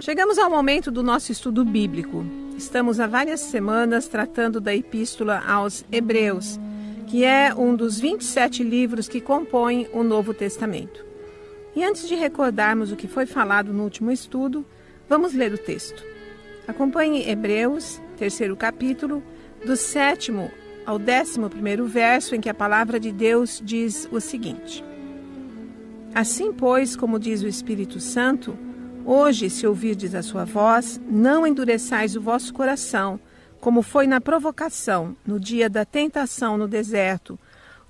Chegamos ao momento do nosso estudo bíblico. Estamos há várias semanas tratando da Epístola aos Hebreus, que é um dos 27 livros que compõem o Novo Testamento. E antes de recordarmos o que foi falado no último estudo, vamos ler o texto. Acompanhe Hebreus, 3º capítulo, do 7º ao 11º verso, em que a palavra de Deus diz o seguinte: Assim, pois, como diz o Espírito Santo, hoje, se ouvirdes a sua voz, não endureçais o vosso coração, como foi na provocação, no dia da tentação no deserto,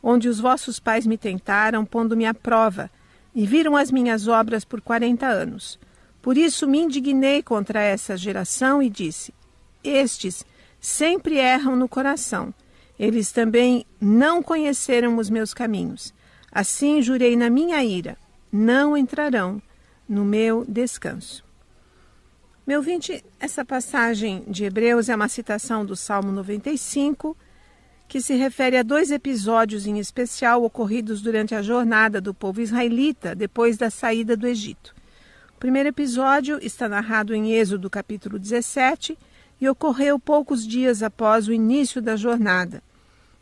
onde os vossos pais me tentaram, pondo-me à prova, e viram as minhas obras por 40 anos. Por isso me indignei contra essa geração e disse: Estes sempre erram no coração. Eles também não conheceram os meus caminhos. Assim jurei na minha ira: não entrarão no meu descanso. Meu ouvinte, essa passagem de Hebreus é uma citação do Salmo 95, que se refere a 2 episódios em especial ocorridos durante a jornada do povo israelita depois da saída do Egito. O primeiro episódio está narrado em Êxodo capítulo 17 e ocorreu poucos dias após o início da jornada.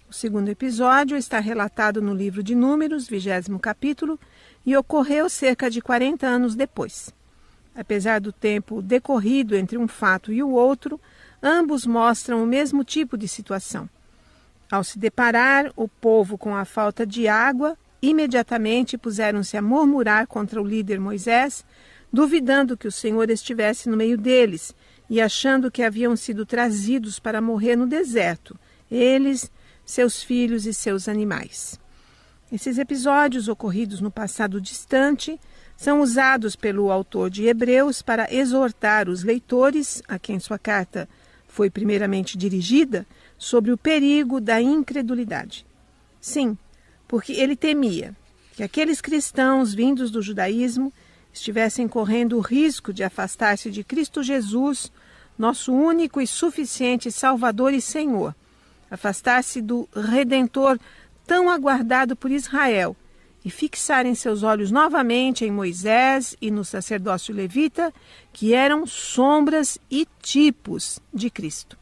O segundo episódio está relatado no livro de Números, 20º capítulo, e ocorreu cerca de 40 anos depois. Apesar do tempo decorrido entre um fato e o outro, ambos mostram o mesmo tipo de situação. Ao se deparar o povo com a falta de água, imediatamente puseram-se a murmurar contra o líder Moisés, duvidando que o Senhor estivesse no meio deles e achando que haviam sido trazidos para morrer no deserto, eles, seus filhos e seus animais. Esses episódios ocorridos no passado distante são usados pelo autor de Hebreus para exortar os leitores, a quem sua carta foi primeiramente dirigida, sobre o perigo da incredulidade. Sim, porque ele temia que aqueles cristãos vindos do judaísmo estivessem correndo o risco de afastar-se de Cristo Jesus, nosso único e suficiente Salvador e Senhor, afastar-se do Redentor tão aguardado por Israel e fixarem seus olhos novamente em Moisés e no sacerdócio levita, que eram sombras e tipos de Cristo.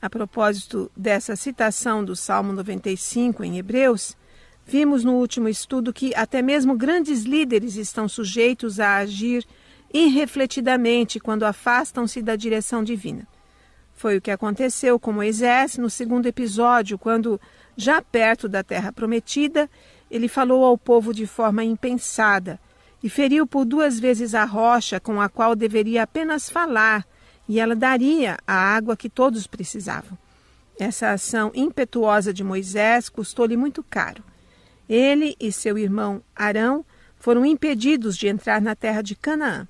A propósito dessa citação do Salmo 95 em Hebreus, vimos no último estudo que até mesmo grandes líderes estão sujeitos a agir irrefletidamente quando afastam-se da direção divina. Foi o que aconteceu com Moisés no segundo episódio, quando, já perto da terra prometida, ele falou ao povo de forma impensada e feriu por 2 vezes a rocha com a qual deveria apenas falar, e ela daria a água que todos precisavam. Essa ação impetuosa de Moisés custou-lhe muito caro. Ele e seu irmão Arão foram impedidos de entrar na terra de Canaã.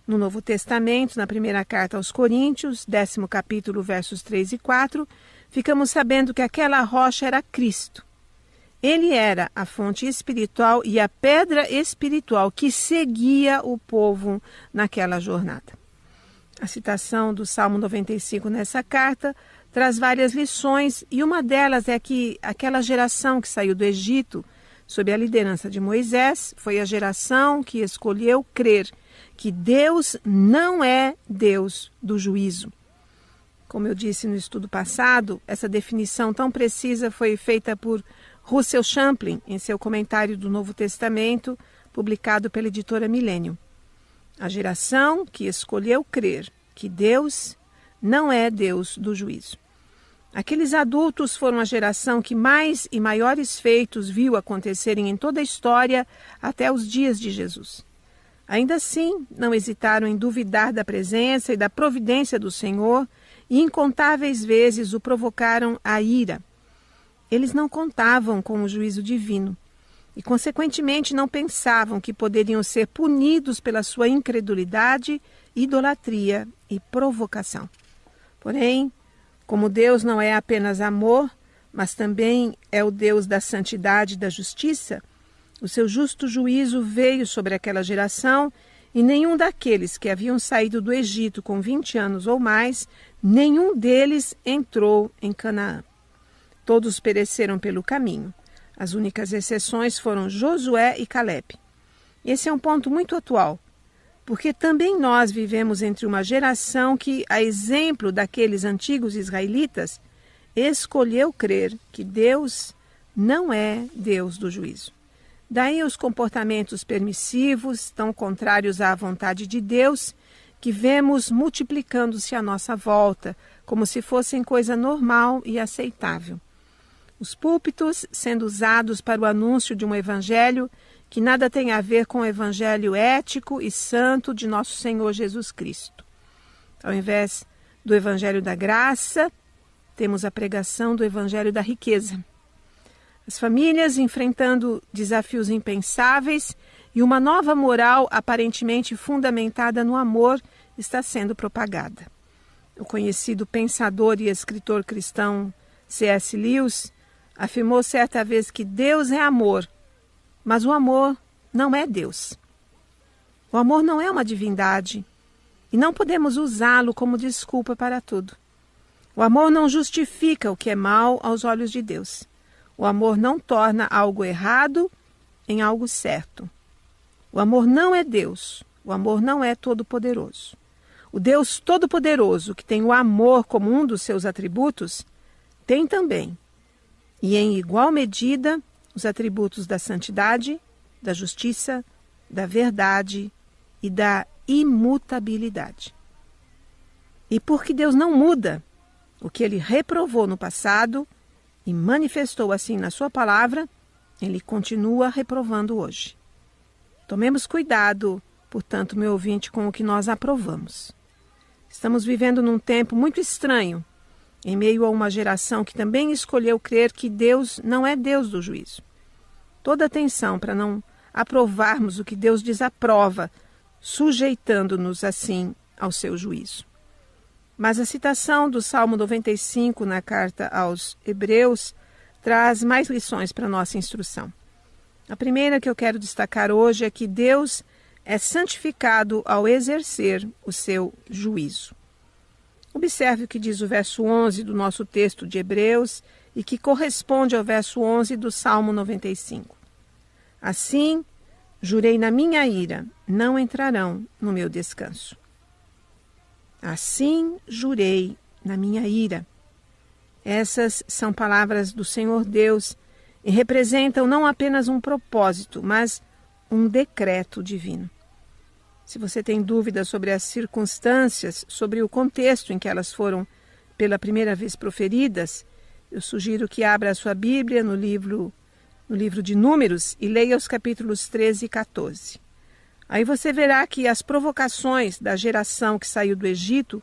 No Novo Testamento, na primeira carta aos Coríntios, 10º capítulo, versos 3 e 4, ficamos sabendo que aquela rocha era Cristo. Ele era a fonte espiritual e a pedra espiritual que seguia o povo naquela jornada. A citação do Salmo 95 nessa carta traz várias lições, e uma delas é que aquela geração que saiu do Egito, sob a liderança de Moisés, foi a geração que escolheu crer que Deus não é Deus do juízo. Como eu disse no estudo passado, essa definição tão precisa foi feita por Russell Champlin em seu comentário do Novo Testamento, publicado pela editora Millennium. A geração que escolheu crer que Deus não é Deus do juízo. Aqueles adultos foram a geração que mais e maiores feitos viu acontecerem em toda a história até os dias de Jesus. Ainda assim, não hesitaram em duvidar da presença e da providência do Senhor e incontáveis vezes o provocaram à ira. Eles não contavam com o juízo divino e, consequentemente, não pensavam que poderiam ser punidos pela sua incredulidade, idolatria e provocação. Porém, como Deus não é apenas amor, mas também é o Deus da santidade e da justiça, o seu justo juízo veio sobre aquela geração e nenhum daqueles que haviam saído do Egito com 20 anos ou mais, nenhum deles entrou em Canaã. Todos pereceram pelo caminho. As únicas exceções foram Josué e Caleb. Esse é um ponto muito atual. porque também nós vivemos entre uma geração que, a exemplo daqueles antigos israelitas, escolheu crer que Deus não é Deus do juízo. Daí os comportamentos permissivos, tão contrários à vontade de Deus, que vemos multiplicando-se à nossa volta, como se fossem coisa normal e aceitável. Os púlpitos sendo usados para o anúncio de um evangelho que nada tem a ver com o evangelho ético e santo de nosso Senhor Jesus Cristo. Ao invés do evangelho da graça, temos a pregação do evangelho da riqueza. As famílias enfrentando desafios impensáveis e uma nova moral aparentemente fundamentada no amor está sendo propagada. O conhecido pensador e escritor cristão C.S. Lewis afirmou certa vez que Deus é amor, mas o amor não é Deus. O amor não é uma divindade e não podemos usá-lo como desculpa para tudo. O amor não justifica o que é mal aos olhos de Deus. O amor não torna algo errado em algo certo. O amor não é Deus. O amor não é todo-poderoso. O Deus todo-poderoso, que tem o amor como um dos seus atributos, tem também, e em igual medida, os atributos da santidade, da justiça, da verdade e da imutabilidade. E porque Deus não muda o que ele reprovou no passado e manifestou assim na sua palavra, ele continua reprovando hoje. Tomemos cuidado, portanto, meu ouvinte, com o que nós aprovamos. Estamos vivendo num tempo muito estranho, em meio a uma geração que também escolheu crer que Deus não é Deus do juízo. Toda atenção para não aprovarmos o que Deus desaprova, sujeitando-nos assim ao seu juízo. Mas a citação do Salmo 95 na carta aos Hebreus traz mais lições para nossa instrução. A primeira que eu quero destacar hoje é que Deus é santificado ao exercer o seu juízo. Observe o que diz o verso 11 do nosso texto de Hebreus e que corresponde ao verso 11 do Salmo 95. Assim, jurei na minha ira, não entrarão no meu descanso. Assim, jurei na minha ira. Essas são palavras do Senhor Deus e representam não apenas um propósito, mas um decreto divino. Se você tem dúvidas sobre as circunstâncias, sobre o contexto em que elas foram pela primeira vez proferidas, eu sugiro que abra a sua Bíblia no livro de Números e leia os capítulos 13 e 14. Aí você verá que as provocações da geração que saiu do Egito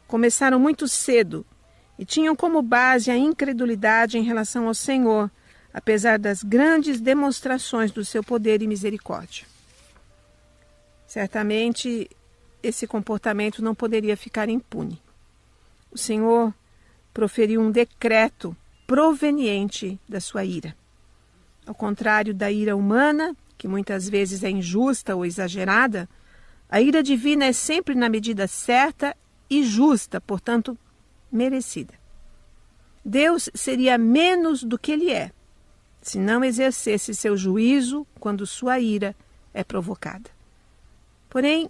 começaram muito cedo e tinham como base a incredulidade em relação ao Senhor, apesar das grandes demonstrações do seu poder e misericórdia. Certamente, esse comportamento não poderia ficar impune. O Senhor proferiu um decreto proveniente da sua ira. Ao contrário da ira humana, que muitas vezes é injusta ou exagerada, a ira divina é sempre na medida certa e justa, portanto, merecida. Deus seria menos do que ele é, se não exercesse seu juízo quando sua ira é provocada. Porém,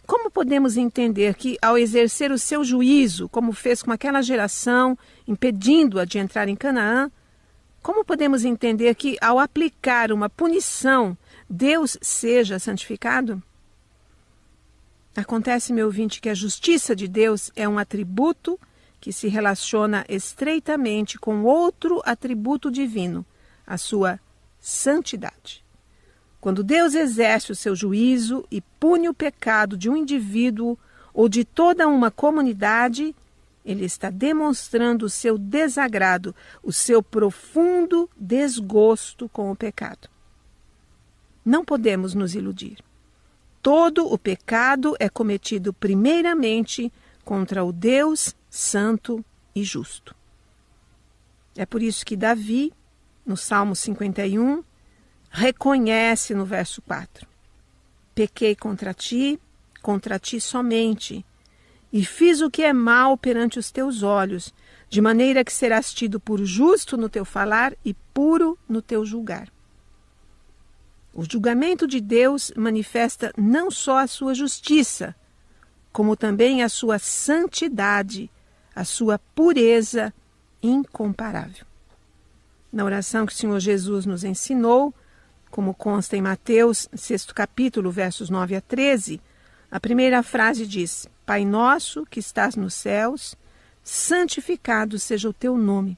como podemos entender que, ao exercer o seu juízo, como fez com aquela geração, impedindo-a de entrar em Canaã, como podemos entender que, ao aplicar uma punição, Deus seja santificado? Acontece, meu ouvinte, que a justiça de Deus é um atributo que se relaciona estreitamente com outro atributo divino, a sua santidade. Quando Deus exerce o seu juízo e pune o pecado de um indivíduo ou de toda uma comunidade, ele está demonstrando o seu desagrado, o seu profundo desgosto com o pecado. Não podemos nos iludir. Todo o pecado é cometido primeiramente contra o Deus santo e justo. É por isso que Davi, no Salmo 51, reconhece no verso 4: pequei contra ti somente, e fiz o que é mal perante os teus olhos, de maneira que serás tido por justo no teu falar e puro no teu julgar. O julgamento de Deus manifesta não só a sua justiça, como também a sua santidade, a sua pureza incomparável. Na oração que o Senhor Jesus nos ensinou, como consta em Mateus, 6º capítulo, versos 9 a 13, a primeira frase diz: Pai nosso que estás nos céus, santificado seja o teu nome.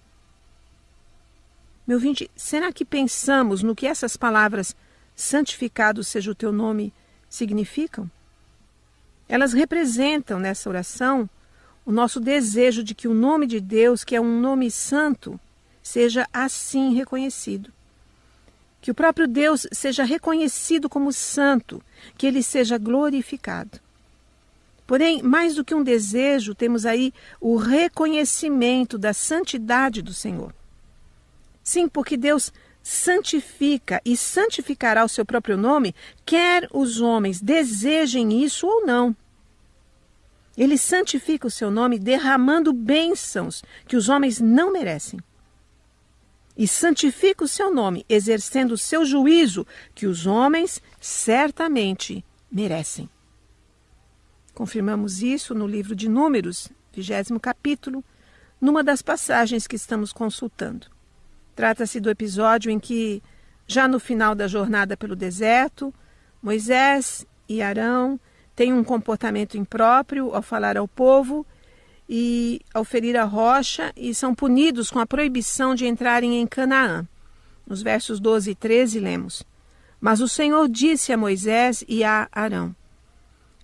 Meu ouvinte, será que pensamos no que essas palavras, santificado seja o teu nome, significam? Elas representam, nessa oração, o nosso desejo de que o nome de Deus, que é um nome santo, seja assim reconhecido. Que o próprio Deus seja reconhecido como santo, que ele seja glorificado. Porém, mais do que um desejo, temos aí o reconhecimento da santidade do Senhor. Sim, porque Deus santifica e santificará o seu próprio nome, quer os homens desejem isso ou não. Ele santifica o seu nome derramando bênçãos que os homens não merecem. E santifica o seu nome exercendo o seu juízo que os homens certamente merecem. Confirmamos isso no livro de Números, 20º capítulo, numa das passagens que estamos consultando. Trata-se do episódio em que, já no final da jornada pelo deserto, Moisés e Arão têm um comportamento impróprio ao falar ao povo e ao ferir a rocha e são punidos com a proibição de entrarem em Canaã. Nos versos 12 e 13 lemos: Mas o Senhor disse a Moisés e a Arão: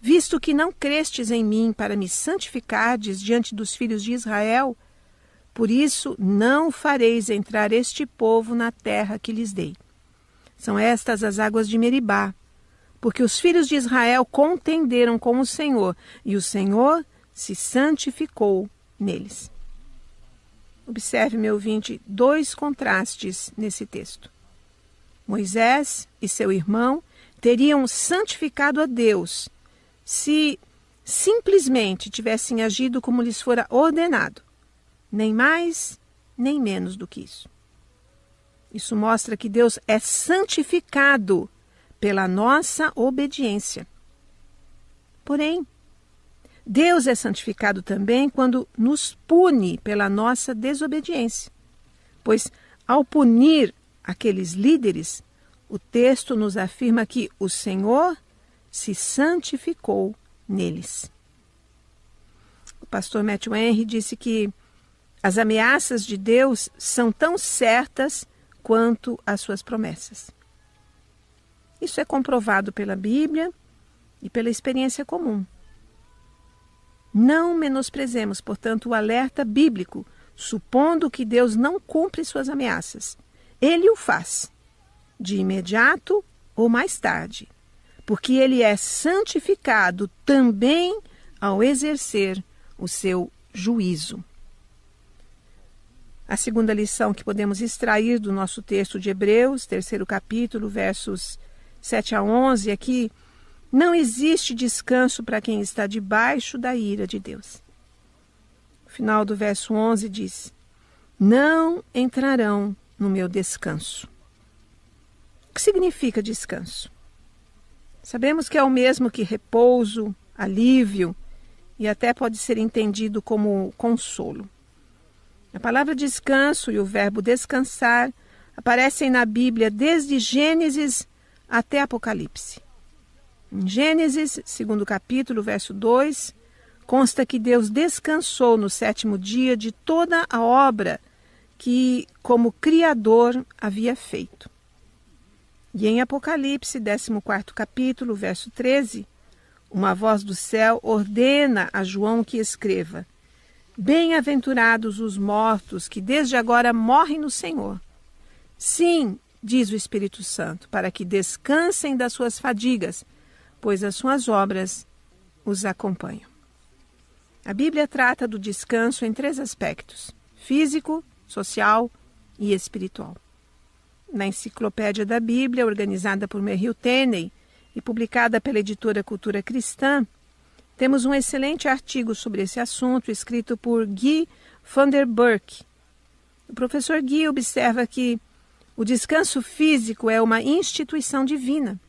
Visto que não crestes em mim para me santificardes diante dos filhos de Israel, por isso não fareis entrar este povo na terra que lhes dei. São estas as águas de Meribá, porque os filhos de Israel contenderam com o Senhor, e o Senhor se santificou neles. Observe, meu ouvinte, dois contrastes nesse texto. Moisés e seu irmão teriam santificado a Deus se simplesmente tivessem agido como lhes fora ordenado, nem mais, nem menos do que isso. Isso mostra que Deus é santificado pela nossa obediência. Porém, Deus é santificado também quando nos pune pela nossa desobediência. Pois, ao punir aqueles líderes, o texto nos afirma que o Senhor se santificou neles. O pastor Matthew Henry disse que as ameaças de Deus são tão certas quanto as suas promessas. Isso é comprovado pela Bíblia e pela experiência comum. Não menosprezemos, portanto, o alerta bíblico, supondo que Deus não cumpre suas ameaças. Ele o faz, de imediato ou mais tarde, porque ele é santificado também ao exercer o seu juízo. A segunda lição que podemos extrair do nosso texto de Hebreus, 3º capítulo, versos 7 a 11, é que não existe descanso para quem está debaixo da ira de Deus. O final do verso 11 diz: Não entrarão no meu descanso. O que significa descanso? Sabemos que é o mesmo que repouso, alívio e até pode ser entendido como consolo. A palavra descanso e o verbo descansar aparecem na Bíblia desde Gênesis até Apocalipse. Em Gênesis, 2º capítulo, verso 2, consta que Deus descansou no 7º dia de toda a obra que, como Criador, havia feito. E em Apocalipse, 14º capítulo, verso 13, uma voz do céu ordena a João que escreva: Bem-aventurados os mortos que desde agora morrem no Senhor. Sim, diz o Espírito Santo, para que descansem das suas fadigas, pois as suas obras os acompanham. A Bíblia trata do descanso em 3 aspectos: físico, social e espiritual. Na Enciclopédia da Bíblia, organizada por Merrill Tenney e publicada pela editora Cultura Cristã, temos um excelente artigo sobre esse assunto escrito por Guy van der Burg. O professor Guy observa que O descanso físico é uma instituição divina,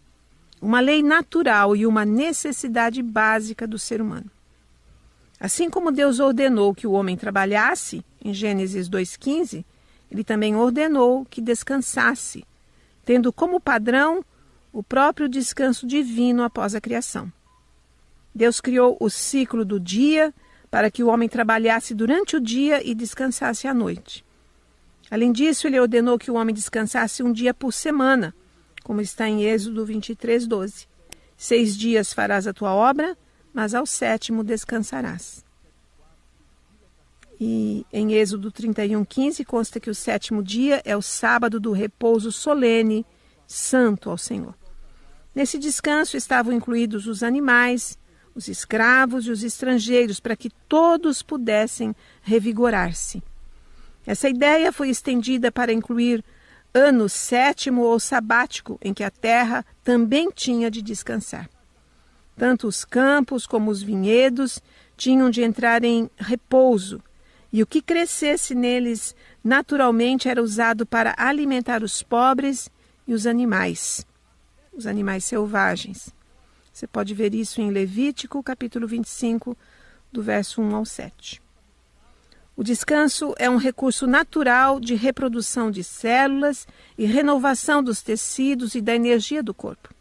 uma lei natural e uma necessidade básica do ser humano. Assim como Deus ordenou que o homem trabalhasse, em Gênesis 2,15, ele também ordenou que descansasse, tendo como padrão o próprio descanso divino após a criação. Deus criou o ciclo do dia para que o homem trabalhasse durante o dia e descansasse à noite. Além disso, ele ordenou que o homem descansasse um dia por semana, como está em Êxodo 23:12. 6 dias farás a tua obra, mas ao 7º descansarás. E em Êxodo 31:15 consta que o 7º dia é o sábado do repouso solene, santo ao Senhor. Nesse descanso estavam incluídos os animais, os escravos e os estrangeiros, para que todos pudessem revigorar-se. Essa ideia foi estendida para incluir ano 7º ou sabático, em que a terra também tinha de descansar. Tanto os campos como os vinhedos tinham de entrar em repouso, e o que crescesse neles naturalmente era usado para alimentar os pobres e os animais selvagens. Você pode ver isso em Levítico, capítulo 25, do verso 1 ao 7. O descanso é um recurso natural de reprodução de células e renovação dos tecidos e da energia do corpo.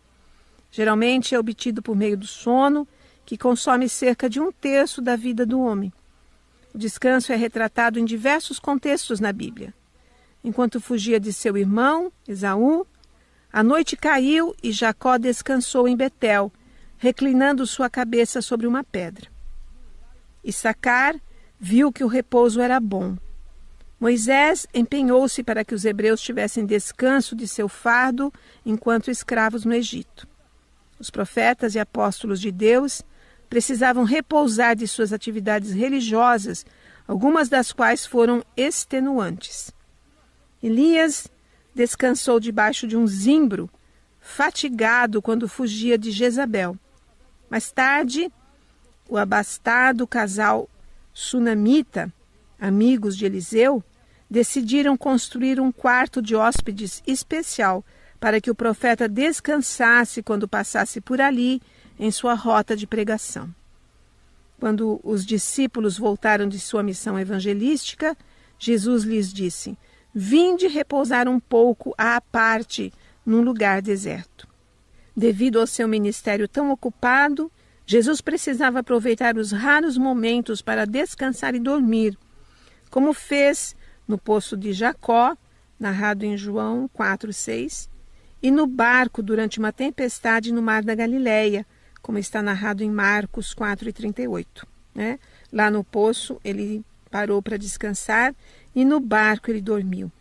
Geralmente é obtido por meio do sono, que consome cerca de 1/3 da vida do homem. O descanso é retratado em diversos contextos na Bíblia. Enquanto fugia de seu irmão, Esaú, a noite caiu e Jacó descansou em Betel, reclinando sua cabeça sobre uma pedra. Issacar viu que o repouso era bom. Moisés empenhou-se para que os hebreus tivessem descanso de seu fardo enquanto escravos no Egito. Os profetas e apóstolos de Deus precisavam repousar de suas atividades religiosas, algumas das quais foram extenuantes. Elias descansou debaixo de um zimbro, fatigado quando fugia de Jezabel. Mais tarde, o abastado casal sunamita, amigos de Eliseu, decidiram construir um quarto de hóspedes especial para que o profeta descansasse quando passasse por ali em sua rota de pregação. Quando os discípulos voltaram de sua missão evangelística, Jesus lhes disse: "Vinde repousar um pouco à parte num lugar deserto." Devido ao seu ministério tão ocupado, Jesus precisava aproveitar os raros momentos para descansar e dormir, como fez no poço de Jacó, narrado em João 4:6, e no barco durante uma tempestade no mar da Galileia, como está narrado em Marcos 4:38. Lá no poço ele parou para descansar e no barco ele dormiu.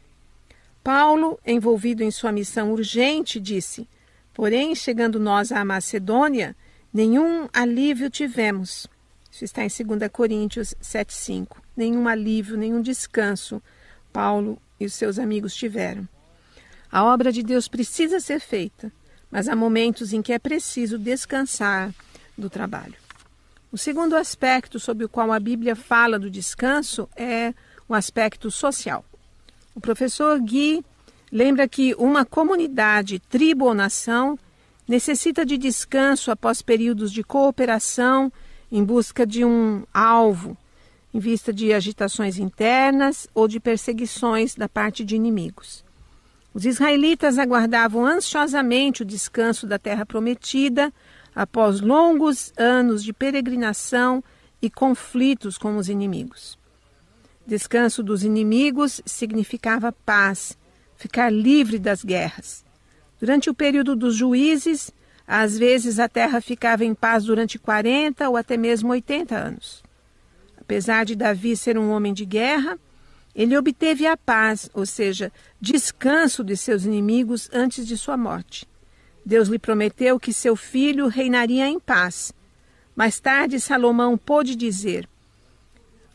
Paulo, envolvido em sua missão urgente, disse: "Porém, chegando nós à Macedônia, nenhum alívio tivemos." Isso está em 2 Coríntios 7:5. Nenhum alívio, nenhum descanso Paulo e os seus amigos tiveram. A obra de Deus precisa ser feita, mas há momentos em que é preciso descansar do trabalho. O segundo aspecto sobre o qual a Bíblia fala do descanso é o aspecto social. O professor Guy lembra que uma comunidade, tribo ou nação necessita de descanso após períodos de cooperação em busca de um alvo, em vista de agitações internas ou de perseguições da parte de inimigos. Os israelitas aguardavam ansiosamente o descanso da terra prometida após longos anos de peregrinação e conflitos com os inimigos. Descanso dos inimigos significava paz, ficar livre das guerras. Durante o período dos juízes, às vezes a terra ficava em paz durante 40 ou até mesmo 80 anos. Apesar de Davi ser um homem de guerra, ele obteve a paz, ou seja, descanso de seus inimigos antes de sua morte. Deus lhe prometeu que seu filho reinaria em paz. Mais tarde, Salomão pôde dizer: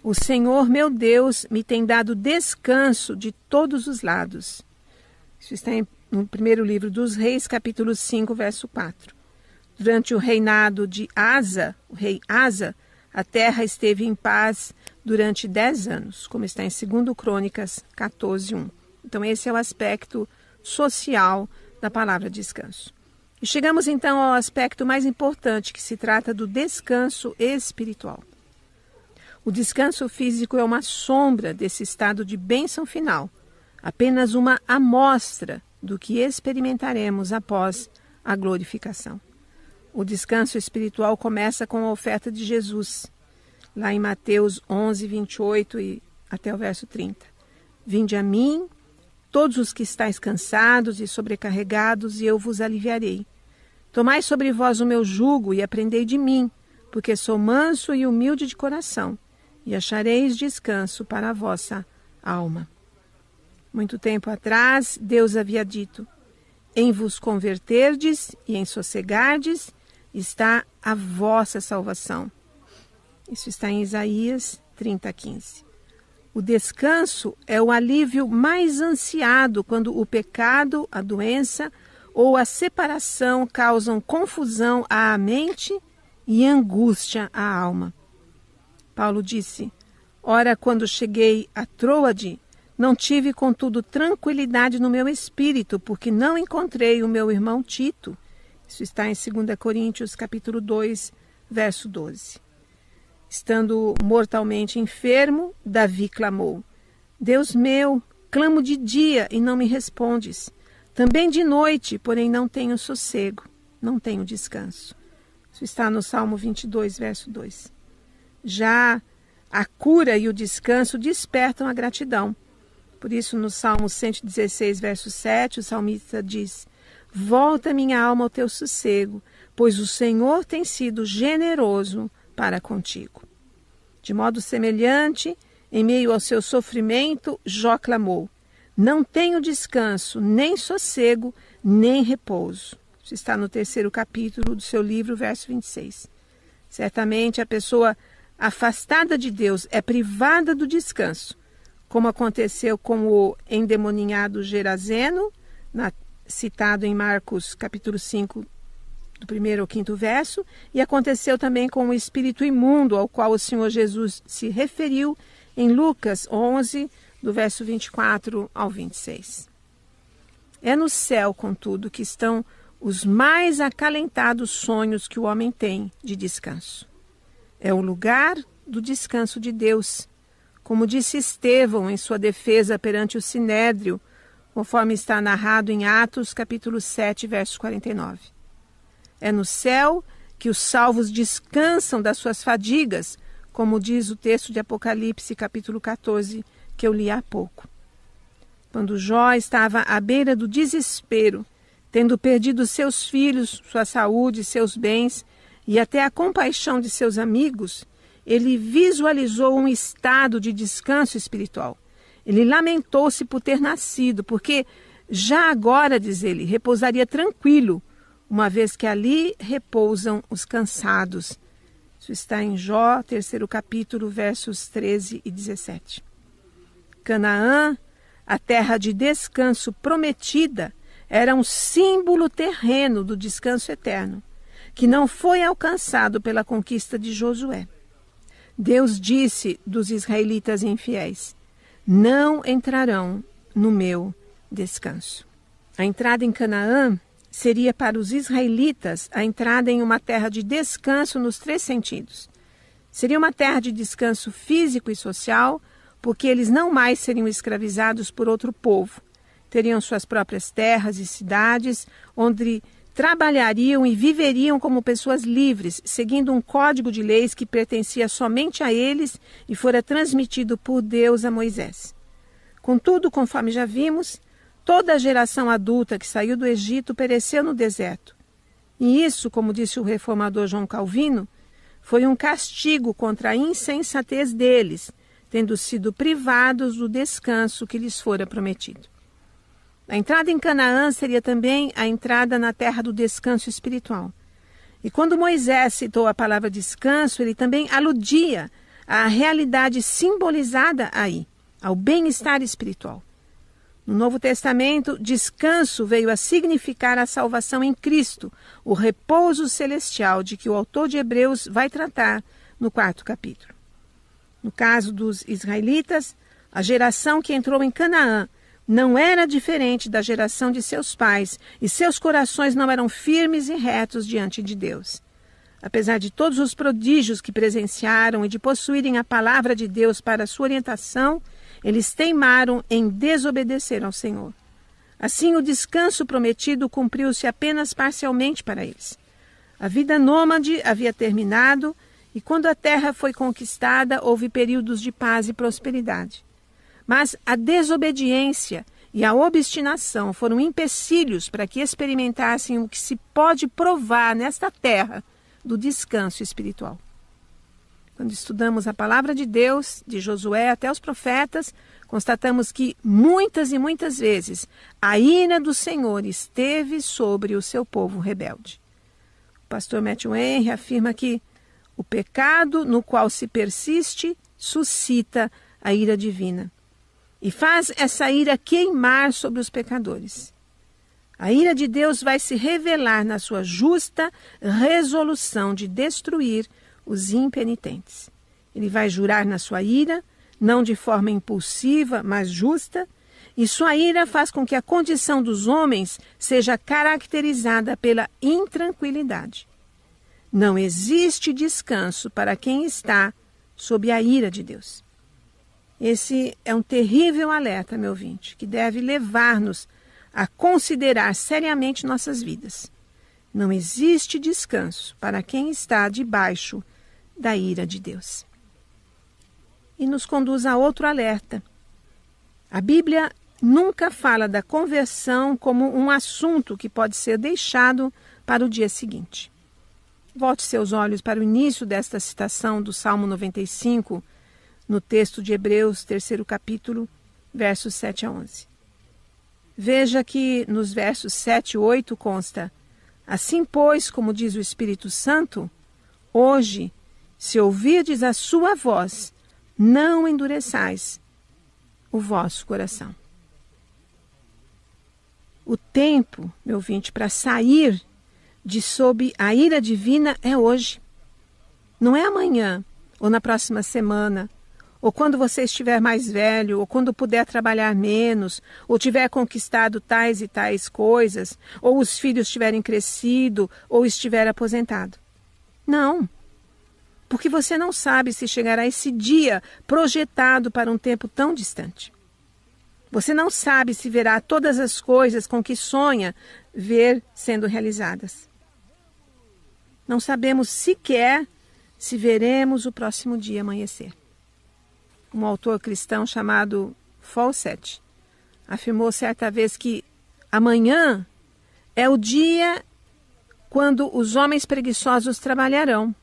"O Senhor, meu Deus, me tem dado descanso de todos os lados." Isso está no primeiro livro dos Reis, capítulo 5, verso 4. Durante o reinado de Asa, o rei Asa, a terra esteve em paz durante 10 anos, como está em 2 Crônicas 14:1. Então esse é o aspecto social da palavra descanso. E chegamos então ao aspecto mais importante, que se trata do descanso espiritual. O descanso físico é uma sombra desse estado de bênção final, apenas uma amostra do que experimentaremos após a glorificação. O descanso espiritual começa com a oferta de Jesus, lá em Mateus 11, 28 e até o verso 30. Vinde a mim, todos os que estáis cansados e sobrecarregados, e eu vos aliviarei. Tomai sobre vós o meu jugo e aprendei de mim, porque sou manso e humilde de coração, e achareis descanso para a vossa alma. Muito tempo atrás, Deus havia dito: em vos converterdes e em sossegardes está a vossa salvação. Isso está em Isaías 30:15. O descanso é o alívio mais ansiado quando o pecado, a doença ou a separação causam confusão à mente e angústia à alma. Paulo disse: ora, quando cheguei a Troade, não tive, contudo, tranquilidade no meu espírito, porque não encontrei o meu irmão Tito. Isso está em 2 Coríntios, capítulo 2, verso 12. Estando mortalmente enfermo, Davi clamou: Deus meu, clamo de dia e não me respondes. Também de noite, porém não tenho sossego, não tenho descanso. Isso está no Salmo 22, verso 2. Já a cura e o descanso despertam a gratidão. Por isso, no Salmo 116, verso 7, o salmista diz: volta minha alma ao teu sossego, pois o Senhor tem sido generoso para contigo. De modo semelhante, em meio ao seu sofrimento, Jó clamou: não tenho descanso, nem sossego, nem repouso. Isso está no 3º capítulo do seu livro, verso 26. Certamente a pessoa afastada de Deus é privada do descanso, como aconteceu com o endemoninhado Gerazeno, citado em Marcos capítulo 5, do 1º ao 5º verso, e aconteceu também com o espírito imundo, ao qual o Senhor Jesus se referiu em Lucas 11, do verso 24 ao 26. É no céu, contudo, que estão os mais acalentados sonhos que o homem tem de descanso. É o lugar do descanso de Deus, como disse Estevão em sua defesa perante o Sinédrio, conforme está narrado em Atos, capítulo 7, verso 49. É no céu que os salvos descansam das suas fadigas, como diz o texto de Apocalipse, capítulo 14, que eu li há pouco. Quando Jó estava à beira do desespero, tendo perdido seus filhos, sua saúde, seus bens e até a compaixão de seus amigos, ele visualizou um estado de descanso espiritual. Ele lamentou-se por ter nascido, porque já agora, diz ele, repousaria tranquilo, uma vez que ali repousam os cansados. Isso está em Jó, 3º capítulo, versos 13 e 17. Canaã, a terra de descanso prometida, era um símbolo terreno do descanso eterno, que não foi alcançado pela conquista de Josué. Deus disse dos israelitas infiéis: não entrarão no meu descanso. A entrada em Canaã seria para os israelitas a entrada em uma terra de descanso nos 3 sentidos. Seria uma terra de descanso físico e social, porque eles não mais seriam escravizados por outro povo. Teriam suas próprias terras e cidades, onde trabalhariam e viveriam como pessoas livres, seguindo um código de leis que pertencia somente a eles e fora transmitido por Deus a Moisés. Contudo, conforme já vimos, toda a geração adulta que saiu do Egito pereceu no deserto. E isso, como disse o reformador João Calvino, foi um castigo contra a insensatez deles, tendo sido privados do descanso que lhes fora prometido. A entrada em Canaã seria também a entrada na terra do descanso espiritual. E quando Moisés citou a palavra descanso, ele também aludia à realidade simbolizada aí, ao bem-estar espiritual. No Novo Testamento, descanso veio a significar a salvação em Cristo, o repouso celestial de que o autor de Hebreus vai tratar no 4º capítulo. No caso dos israelitas, a geração que entrou em Canaã não era diferente da geração de seus pais, e seus corações não eram firmes e retos diante de Deus. Apesar de todos os prodígios que presenciaram e de possuírem a palavra de Deus para sua orientação, eles teimaram em desobedecer ao Senhor. Assim, o descanso prometido cumpriu-se apenas parcialmente para eles. A vida nômade havia terminado e quando a terra foi conquistada, houve períodos de paz e prosperidade. Mas a desobediência e a obstinação foram empecilhos para que experimentassem o que se pode provar nesta terra do descanso espiritual. Quando estudamos a palavra de Deus, de Josué até os profetas, constatamos que muitas e muitas vezes a ira do Senhor esteve sobre o seu povo rebelde. O pastor Matthew Henry afirma que o pecado no qual se persiste suscita a ira divina e faz essa ira queimar sobre os pecadores. A ira de Deus vai se revelar na sua justa resolução de destruir os impenitentes. Ele vai jurar na sua ira, não de forma impulsiva, mas justa, e sua ira faz com que a condição dos homens seja caracterizada pela intranquilidade. Não existe descanso para quem está sob a ira de Deus. Esse é um terrível alerta, meu ouvinte, que deve levar-nos a considerar seriamente nossas vidas. Não existe descanso para quem está debaixo da ira de Deus. E nos conduz a outro alerta. A Bíblia nunca fala da conversão como um assunto que pode ser deixado para o dia seguinte. Volte seus olhos para o início desta citação do Salmo 95, no texto de Hebreus, 3º capítulo, versos 7 a 11. Veja que nos versos 7 e 8 consta: assim, pois, como diz o Espírito Santo, hoje, se ouvirdes a sua voz, não endureçais o vosso coração. O tempo, meu ouvinte, para sair de sob a ira divina é hoje. Não é amanhã, ou na próxima semana, ou quando você estiver mais velho, ou quando puder trabalhar menos, ou tiver conquistado tais e tais coisas, ou os filhos tiverem crescido, ou estiver aposentado. Não, porque você não sabe se chegará esse dia projetado para um tempo tão distante. Você não sabe se verá todas as coisas com que sonha ver sendo realizadas. Não sabemos sequer se veremos o próximo dia amanhecer. Um autor cristão chamado Fawcett afirmou certa vez que amanhã é o dia quando os homens preguiçosos trabalharão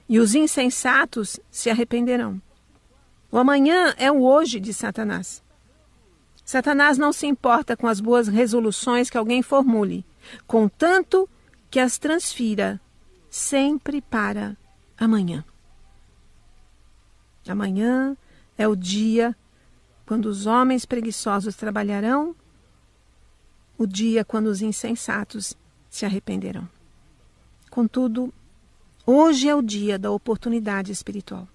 e os insensatos se arrependerão. O amanhã é o hoje de Satanás. Satanás não se importa com as boas resoluções que alguém formule, contanto que as transfira sempre para amanhã. Amanhã é o dia quando os homens preguiçosos trabalharão, o dia quando os insensatos se arrependerão. Contudo, hoje é o dia da oportunidade espiritual.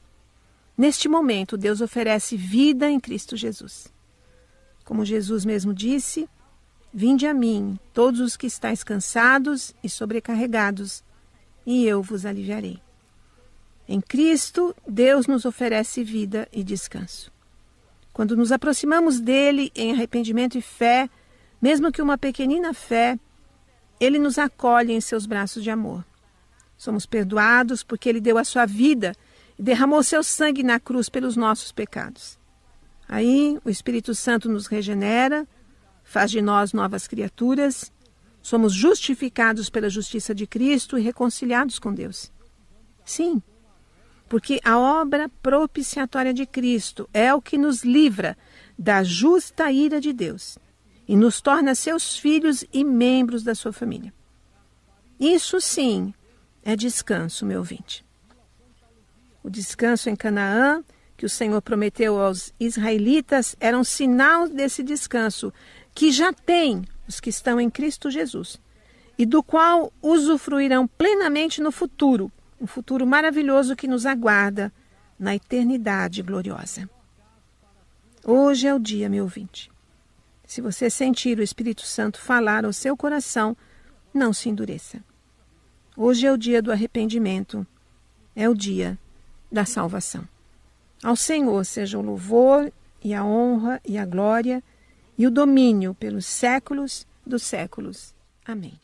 Neste momento, Deus oferece vida em Cristo Jesus. Como Jesus mesmo disse: vinde a mim, todos os que estáis cansados e sobrecarregados, e eu vos aliviarei. Em Cristo, Deus nos oferece vida e descanso. Quando nos aproximamos dele em arrependimento e fé, mesmo que uma pequenina fé, ele nos acolhe em seus braços de amor. Somos perdoados porque ele deu a sua vida e derramou seu sangue na cruz pelos nossos pecados. Aí o Espírito Santo nos regenera, faz de nós novas criaturas, somos justificados pela justiça de Cristo e reconciliados com Deus. Sim, porque a obra propiciatória de Cristo é o que nos livra da justa ira de Deus e nos torna seus filhos e membros da sua família. Isso sim é descanso, meu ouvinte. O descanso em Canaã, que o Senhor prometeu aos israelitas, era um sinal desse descanso que já tem os que estão em Cristo Jesus e do qual usufruirão plenamente no futuro, um futuro maravilhoso que nos aguarda na eternidade gloriosa. Hoje é o dia, meu ouvinte. Se você sentir o Espírito Santo falar ao seu coração, não se endureça. Hoje é o dia do arrependimento, é o dia da salvação. Ao Senhor seja o louvor e a honra e a glória e o domínio pelos séculos dos séculos. Amém.